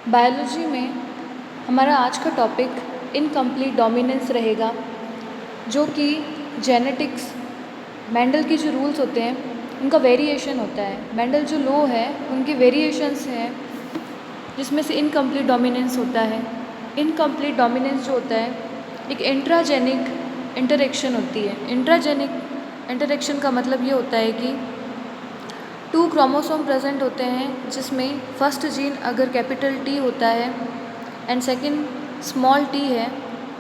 Biology में हमारा आज का टॉपिक इनकम्प्लीट डोमिनेंस रहेगा, जो कि जेनेटिक्स मेंडल के जो रूल्स होते हैं उनका वेरिएशन होता है। मेंडल जो लॉ है उनके वेरिएशंस हैं, जिसमें से इनकम्प्लीट डोमिनेंस होता है। इनकम्प्लीट डोमिनेंस जो होता है एक इंट्राजेनिक इंटरेक्शन होती है। इंट्राजेनिक इंटरेक्शन का मतलब ये होता है कि 2 क्रोमोसोम प्रेजेंट होते हैं, जिसमें फर्स्ट जीन अगर कैपिटल T होता है एंड सेकंड स्मॉल t है,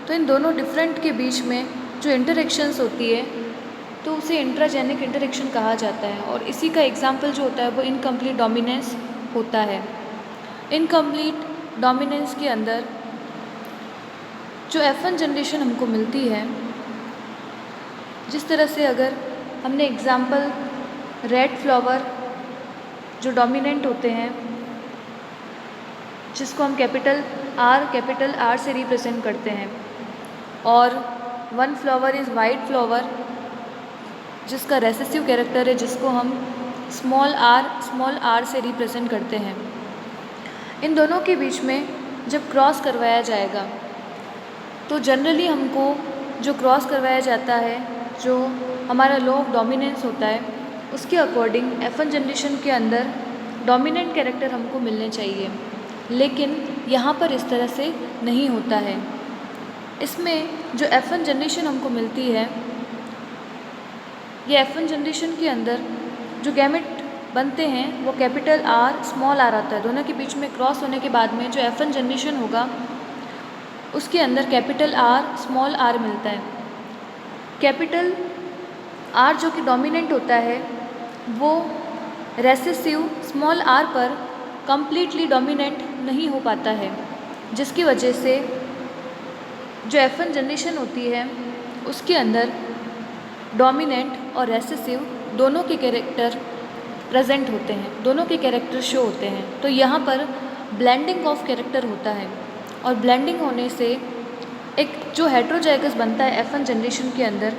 तो इन दोनों डिफरेंट के बीच में जो इंटरेक्शंस होती है तो उसे इंट्राजेनिक इंटरेक्शन कहा जाता है। और इसी का एग्जांपल जो होता है वो इनकम्प्लीट डोमिनेंस होता है। इनकम्प्लीट डोमिनेंस के अंदर जो F1 जनरेशन हमको मिलती है, जिस तरह से अगर हमने एग्जांपल रेड फ्लावर जो डोमिनेंट होते हैं, जिसको हम कैपिटल R से रिप्रेजेंट करते हैं, और one flower is white flower जिसका रेसेसिव कैरेक्टर है, जिसको हम स्मॉल r से रिप्रेजेंट करते हैं। इन दोनों के बीच में जब क्रॉस करवाया जाएगा तो जनरली हमको जो क्रॉस करवाया जाता है, जो हमारा लॉ ऑफ डोमिनेंस होता है, उसके अकॉर्डिंग F1 जनरेशन के अंदर डोमिनेंट कैरेक्टर हमको मिलने चाहिए, लेकिन यहाँ पर इस तरह से नहीं होता है। इसमें जो F1 जनरेशन हमको मिलती है, ये F1 जनरेशन के अंदर जो गैमेट बनते हैं वो कैपिटल R स्मॉल r आता है। दोनों के बीच में क्रॉस होने के बाद में जो F1 जनरेशन होगा उसके अंदर कैपिटल R स्मॉल r मिलता है। कैपिटल R जो कि डोमिनेंट होता है वो रेसेसिव स्मॉल r पर कम्प्लीटली डोमिनेंट नहीं हो पाता है, जिसकी वजह से जो F1 जनरेशन होती है उसके अंदर डोमिनेंट और रेसेसिव दोनों के कैरेक्टर प्रेजेंट होते हैं, दोनों के कैरेक्टर शो होते हैं। तो यहाँ पर ब्लेंडिंग ऑफ कैरेक्टर होता है, और ब्लेंडिंग होने से एक जो हेट्रोजाइगस बनता है F1 जनरेशन के अंदर,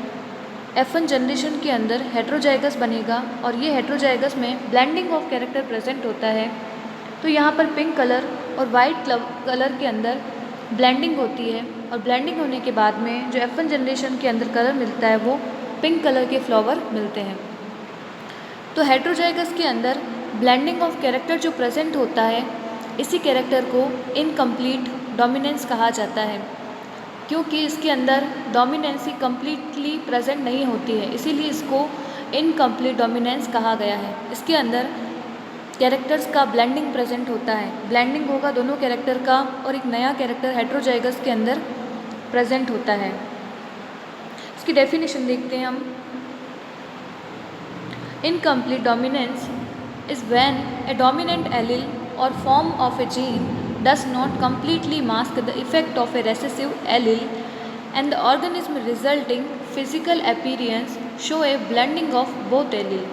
F1 जनरेशन के अंदर हेट्रोजाइगस बनेगा, और ये हेट्रोजाइगस में ब्लेंडिंग ऑफ कैरेक्टर प्रेजेंट होता है। तो यहाँ पर पिंक कलर और वाइट कलर के अंदर ब्लेंडिंग होती है, और ब्लेंडिंग होने के बाद में जो F1 जनरेशन के अंदर कलर मिलता है वो पिंक कलर के फ्लावर मिलते हैं। तो हेट्रोजाइगस के अंदर ब्लेंडिंग ऑफ कैरेक्टर जो प्रेजेंट होता है, इसी कैरेक्टर को इनकम्प्लीट डोमिनेंस कहा जाता है, क्योंकि इसके अंदर डोमिनेंसी कम्प्लीटली प्रेजेंट नहीं होती है, इसीलिए इसको इनकम्प्लीट डोमिनेंस कहा गया है। इसके अंदर कैरेक्टर्स का ब्लेंडिंग प्रेजेंट होता है, ब्लेंडिंग होगा दोनों कैरेक्टर का, और एक नया कैरेक्टर हेट्रोजाइगस के अंदर प्रेजेंट होता है। इसकी डेफिनेशन देखते हैं हम। Incomplete dominance is when a dominant allele or form of a gene does not completely mask the effect of a recessive allele, and the organism resulting physical appearance show a blending of both allele।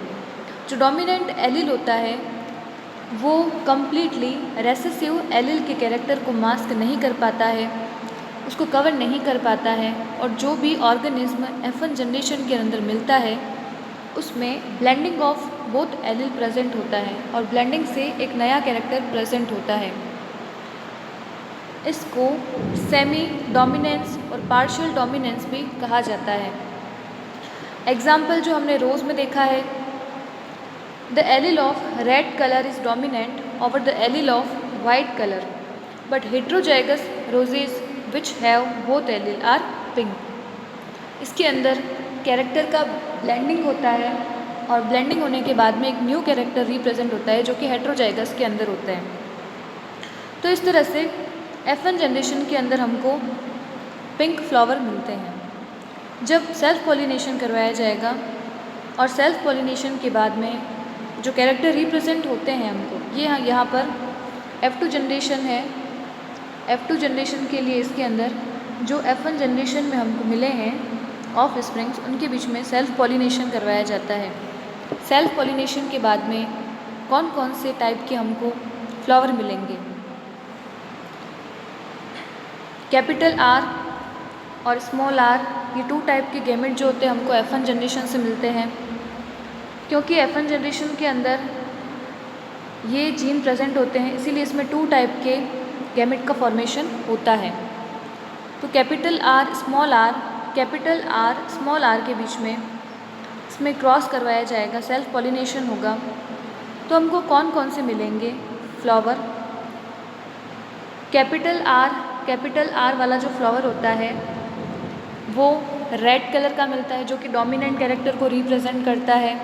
जो dominant allele होता है वो completely recessive allele के character को mask नहीं कर पाता है, उसको कवर नहीं कर पाता है, और जो भी ऑर्गेनिज्म F1 जनरेशन के अंदर मिलता है उसमें blending of both allele present होता है, और ब्लेंडिंग से एक नया कैरेक्टर प्रेजेंट होता है। इसको सेमी डोमिनेंस और पार्शियल डोमिनेंस भी कहा जाता है। एग्जाम्पल जो हमने रोज़ में देखा है, the allele of red colour is dominant over the allele of white colour, but heterozygous roses which have both allele are pink. इसके अंदर कैरेक्टर का ब्लेंडिंग होता है, और ब्लेंडिंग होने के बाद में एक न्यू कैरेक्टर रिप्रेजेंट होता है जो कि हेट्रोजाइगस के अंदर होता है। तो इस तरह से F1 जनरेशन के अंदर हमको पिंक फ्लावर मिलते हैं। जब सेल्फ पॉलिनेशन करवाया जाएगा, और सेल्फ पॉलिनेशन के बाद में जो कैरेक्टर रिप्रेजेंट होते हैं हमको, ये यहाँ पर F2 जनरेशन है। F2 जनरेशन के लिए इसके अंदर जो F1 जनरेशन में हमको मिले हैं ऑफ स्प्रिंग्स, उनके बीच में सेल्फ पॉलिनेशन करवाया जाता है। सेल्फ पॉलिनेशन के बाद में कौन कौन से टाइप के हमको फ्लावर मिलेंगे, कैपिटल R और स्मॉल r, ये 2 टाइप के गैमेट जो होते हैं हमको F1 जनरेशन से मिलते हैं। क्योंकि F1 जनरेशन के अंदर ये जीन प्रेजेंट होते हैं, इसीलिए इसमें 2 टाइप के गैमेट का फॉर्मेशन होता है। तो कैपिटल आर स्मॉल आर के बीच में इसमें क्रॉस करवाया जाएगा, सेल्फ पॉलिनेशन होगा। तो हमको कौन कौन से मिलेंगे फ्लावर? कैपिटल आर वाला जो फ्लावर होता है वो रेड कलर का मिलता है, जो कि डोमिनेंट कैरेक्टर को रिप्रेजेंट करता है।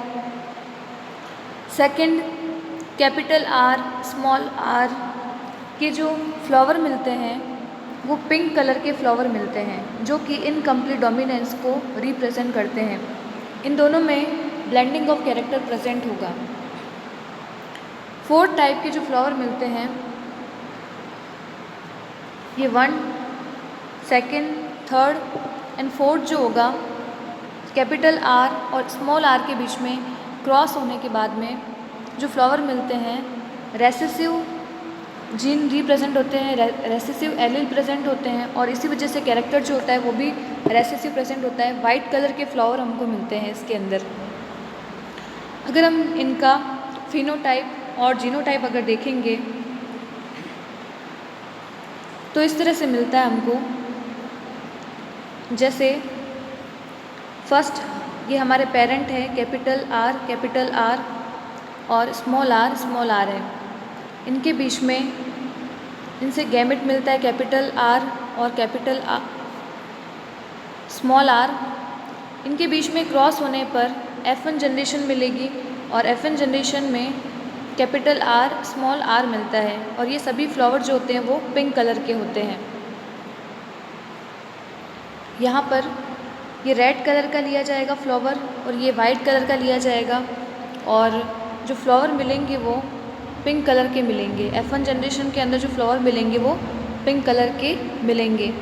Second, capital R small R के जो फ्लावर मिलते हैं वो पिंक कलर के फ्लावर मिलते हैं, जो कि इनकम्प्लीट डोमिनेंस को रिप्रेजेंट करते हैं। इन दोनों में ब्लेंडिंग ऑफ कैरेक्टर प्रेजेंट होगा। फोर्थ टाइप के जो फ्लावर मिलते हैं ये 1, 2, 3 एंड 4 जो होगा, कैपिटल आर और स्मॉल आर के बीच में क्रॉस होने के बाद में जो फ्लावर मिलते हैं, रेसेसिव जीन रिप्रेजेंट होते हैं, रेसेसिव एलील प्रेजेंट होते हैं, और इसी वजह से कैरेक्टर जो होता है वो भी रेसेसिव प्रेजेंट होता है। वाइट कलर के फ्लावर हमको मिलते हैं इसके अंदर। अगर हम इनका फिनोटाइप और जीनोटाइप अगर देखेंगे तो इस तरह से मिलता है हमको। जैसे फर्स्ट ये हमारे पेरेंट है कैपिटल आर और स्मॉल आर है। इनके बीच में इनसे गैमेट मिलता है कैपिटल आर और कैपिटल स्मॉल आर। इनके बीच में क्रॉस होने पर F1 जनरेशन मिलेगी और F1 जनरेशन में कैपिटल आर स्मॉल आर मिलता है, और ये सभी फ्लावर जो होते हैं वो पिंक कलर के होते हैं। यहाँ पर ये रेड कलर का लिया जाएगा फ्लावर और ये वाइट कलर का लिया जाएगा, और जो फ्लावर मिलेंगे वो पिंक कलर के मिलेंगे। F1 जनरेशन के अंदर जो फ्लावर मिलेंगे वो पिंक कलर के मिलेंगे।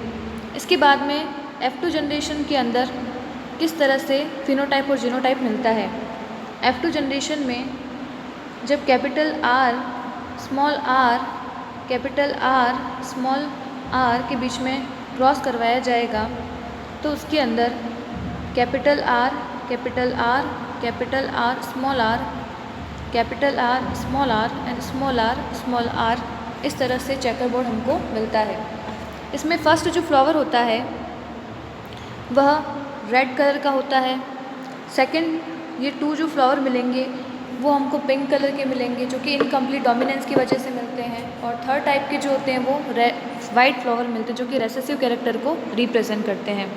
इसके बाद में F2 जनरेशन के अंदर किस तरह से फिनोटाइप और जीनोटाइप मिलता है। F2 जनरेशन में जब कैपिटल आर स्मॉल आर के बीच में क्रॉस करवाया जाएगा तो उसके अंदर capital R and small R इस तरह से चेकर बोर्ड हमको मिलता है। इसमें फर्स्ट जो फ्लावर होता है वह रेड कलर का होता है। सेकंड, ये 2 जो फ्लावर मिलेंगे वो हमको पिंक कलर के मिलेंगे, जो कि इनकम्प्लीट डोमिनेंस की वजह से मिलते हैं। और थर्ड टाइप के जो होते हैं वो वाइट फ्लावर मिलते हैं, जो कि रेसेसिव कैरेक्टर को रिप्रेजेंट करते हैं।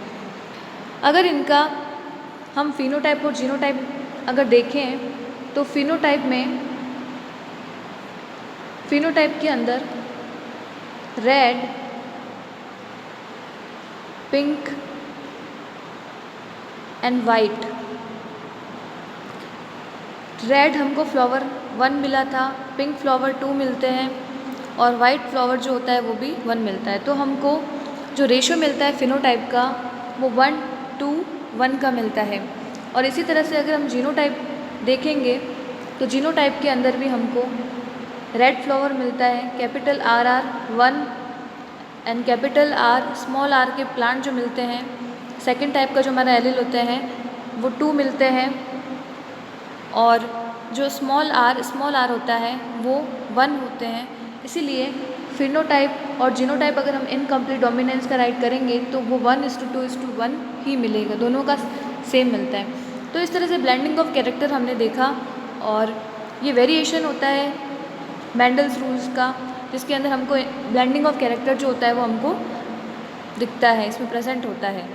अगर इनका हम फिनोटाइप और जीनोटाइप अगर देखें तो फिनोटाइप के अंदर red, pink and white. Red हमको फ्लावर 1 मिला था, पिंक फ्लावर 2 मिलते हैं, और वाइट फ्लावर जो होता है वो भी 1 मिलता है। तो हमको जो रेशो मिलता है फिनोटाइप का वो 1:1 का मिलता है। और इसी तरह से अगर हम जीनोटाइप देखेंगे तो जीनोटाइप के अंदर भी हमको रेड फ्लावर मिलता है, capital R 1 and capital R small R के प्लांट जो मिलते हैं। सेकंड टाइप का जो हमारा एलील होता है वो 2 मिलते हैं, और जो स्मॉल आर होता है वो 1 होते हैं। इसीलिए फिनोटाइप और जीनोटाइप अगर हम इनकम्प्लीट डोमिनेंस का राइट करेंगे तो वो 1:2:1 ही मिलेगा, दोनों का सेम मिलता है। तो इस तरह से ब्लेंडिंग ऑफ कैरेक्टर हमने देखा, और ये वेरिएशन होता है मेंडल्स रूल्स का, जिसके अंदर हमको ब्लेंडिंग ऑफ कैरेक्टर जो होता है वो हमको दिखता है, इसमें प्रेजेंट होता है।